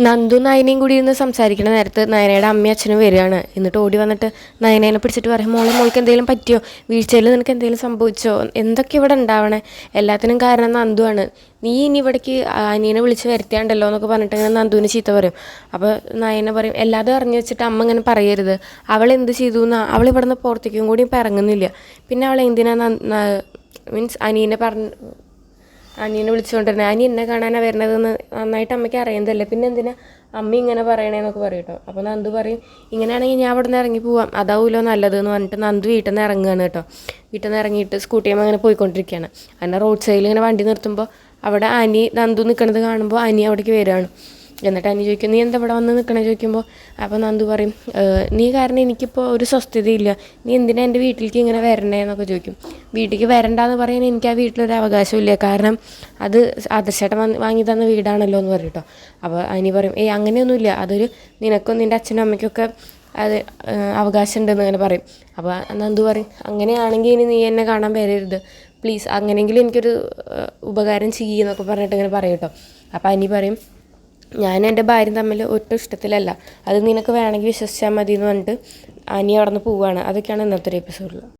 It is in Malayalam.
നന്ദു നയനയും കൂടി ഇരുന്ന് സംസാരിക്കുന്ന നേരത്ത് നയനയുടെ അമ്മയും അച്ഛനും വരികയാണ്. എന്നിട്ട് ഓടി വന്നിട്ട് നയനേനെ പിടിച്ചിട്ട് പറയും, മോൾക്ക് എന്തെങ്കിലും പറ്റിയോ, വീഴ്ചയിൽ നിനക്ക് എന്തെങ്കിലും സംഭവിച്ചോ, എന്തൊക്കെ ഇവിടെ ഉണ്ടാവണേ, എല്ലാത്തിനും കാരണം നന്ദുവാണ്, നീ ഇനി ഇവിടേക്ക് അനിയനെ വിളിച്ച് വരുത്തിയാണ്ടല്ലോ എന്നൊക്കെ പറഞ്ഞിട്ട് ഇങ്ങനെ നന്ദുവിന് ചീത്ത പറയും. അപ്പോൾ നയന പറയും, എല്ലാതും അറിഞ്ഞു വെച്ചിട്ട് അമ്മ ഇങ്ങനെ പറയരുത്, അവൾ എന്ത് ചെയ്തു എന്നാൽ അവൾ ഇവിടെ നിന്ന് പുറത്തേക്കും കൂടി ഇപ്പം ഇറങ്ങുന്നില്ല, പിന്നെ അവൾ എന്തിനാ മീൻസ് അനിയനെ വിളിച്ചുകൊണ്ടിരുന്നത്, അനി എന്നെ കാണാനാണ് വരണതെന്ന് നന്നായിട്ട് അമ്മയ്ക്ക് അറിയുന്നതല്ലേ, പിന്നെ എന്തിനാ അമ്മ ഇങ്ങനെ പറയണേന്നൊക്കെ പറയും കേട്ടോ. അപ്പോൾ നന്ദു പറയും, ഇങ്ങനെയാണെങ്കിൽ ഞാൻ അവിടെ നിന്ന് ഇറങ്ങി പോവാം, അതാവുമല്ലോ നല്ലതെന്ന് പറഞ്ഞിട്ട് നന്ദു വീട്ടിൽ നിന്ന് ഇറങ്ങുകയാണ് കേട്ടോ. വീട്ടിൽ നിന്ന് ഇറങ്ങിയിട്ട് സ്കൂട്ടിയമ്മ അങ്ങനെ പോയിക്കൊണ്ടിരിക്കുകയാണ്. അങ്ങനെ റോഡ് സൈഡിൽ ഇങ്ങനെ വണ്ടി നിർത്തുമ്പോൾ അവിടെ അനി നന്ദു നിൽക്കുന്നത് കാണുമ്പോൾ അനി അവിടേക്ക് വരികയാണ്. എന്നിട്ട് അനി ചോദിക്കും, നീ എന്താ ഇവിടെ വന്ന് നിൽക്കണേ ചോദിക്കുമ്പോൾ അപ്പോൾ നന്ദു പറയും, നീ കാരണം എനിക്കിപ്പോൾ ഒരു സ്വസ്ഥതയില്ല, നീ എന്തിനാ എൻ്റെ വീട്ടിലേക്ക് ഇങ്ങനെ വരണേ എന്നൊക്കെ ചോദിക്കും. വീട്ടിലേക്ക് വരണ്ടെന്ന് പറയാൻ എനിക്ക് ആ വീട്ടിലൊരു അവകാശമില്ല, കാരണം അത് ആദർശേട്ടൻ വാങ്ങി തന്ന വീടാണല്ലോ എന്ന് പറയും കേട്ടോ. അപ്പോൾ അനി പറയും, അങ്ങനെയൊന്നുമില്ല, അതൊരു നിനക്കും നിൻ്റെ അച്ഛനും അമ്മയ്ക്കൊക്കെ അത് അവകാശമുണ്ടെന്ന് അങ്ങനെ പറയും. അപ്പോൾ നന്ദു പറയും, അങ്ങനെയാണെങ്കിൽ ഇനി നീ എന്നെ കാണാൻ വരരുത് പ്ലീസ്, അങ്ങനെയെങ്കിലും എനിക്കൊരു ഉപകാരം ചെയ്യുമെന്നൊക്കെ പറഞ്ഞിട്ട് ഇങ്ങനെ പറയും കേട്ടോ. അപ്പോൾ അനി പറയും, ഞാൻ എൻ്റെ ഭാര്യയും തമ്മിൽ ഒട്ടും ഇഷ്ടത്തിലല്ല, അത് നിനക്ക് വേണമെങ്കിൽ വിശ്വസിച്ചാൽ മതി എന്ന് പറഞ്ഞിട്ട് അനി അവിടെ നിന്ന് പോവുകയാണ്. അതൊക്കെയാണ് ഇന്നത്തെ ഒരു എപ്പിസോഡിൽ.